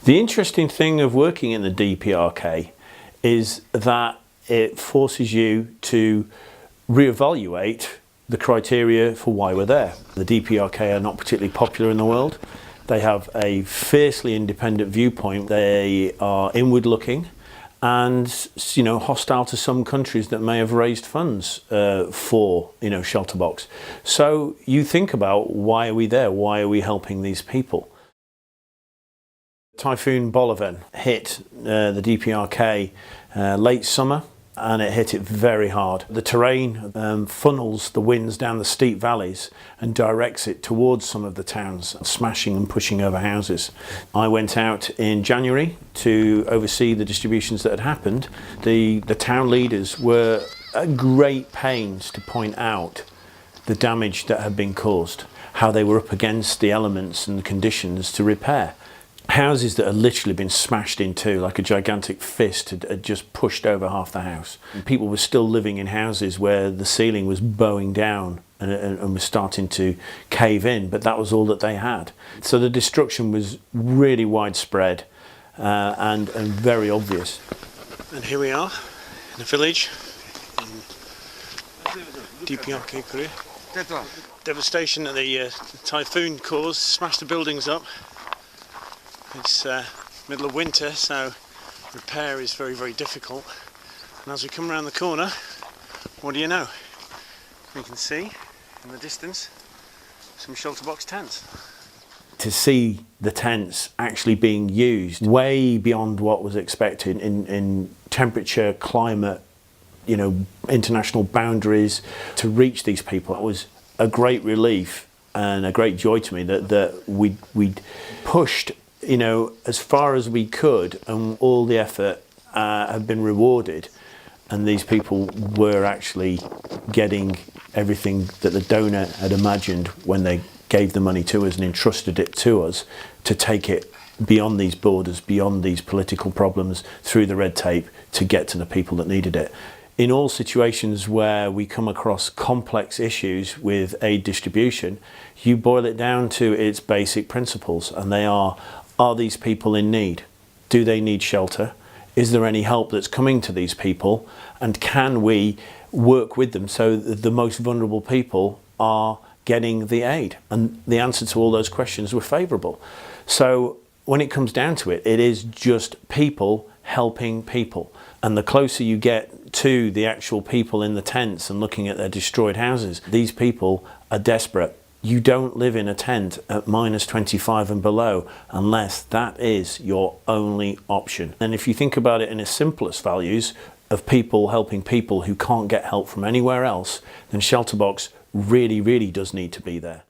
The interesting thing of working in the DPRK is that it forces you to reevaluate the criteria for why we're there. The DPRK are not particularly popular in the world. They have a fiercely independent viewpoint. They are inward looking and, hostile to some countries that may have raised funds for, ShelterBox. So you think about, why are we there? Why are we helping these people? Typhoon Bolivar hit the DPRK late summer, and it hit it very hard. The terrain funnels the winds down the steep valleys and directs it towards some of the towns, smashing and pushing over houses. I went out in January to oversee the distributions that had happened. The town leaders were at great pains to point out the damage that had been caused, how they were up against the elements and the conditions to repair. Houses that had literally been smashed in two, like a gigantic fist had just pushed over half the house. People were still living in houses where the ceiling was bowing down and was starting to cave in, but that was all that they had. So the destruction was really widespread and very obvious. And here we are in a village in DPRK, Korea. Devastation that the typhoon caused smashed the buildings up. It's middle of winter, so repair is very, very difficult. And as we come around the corner, what do you know? We can see in the distance some ShelterBox tents. To see the tents actually being used way beyond what was expected in temperature, climate, international boundaries, to reach these people, it was a great relief and a great joy to me that we'd pushed as far as we could, and all the effort had been rewarded, and these people were actually getting everything that the donor had imagined when they gave the money to us and entrusted it to us, to take it beyond these borders, beyond these political problems, through the red tape, to get to the people that needed it. In all situations where we come across complex issues with aid distribution, you boil it down to its basic principles, and they are these people in need? Do they need shelter? Is there any help that's coming to these people? And can we work with them so that the most vulnerable people are getting the aid? And the answer to all those questions were favourable. So when it comes down to it, it is just people helping people. And the closer you get to the actual people in the tents and looking at their destroyed houses, these people are desperate. You don't live in a tent at -25 and below unless that is your only option. And if you think about it in its simplest values of people helping people who can't get help from anywhere else, then ShelterBox really, really does need to be there.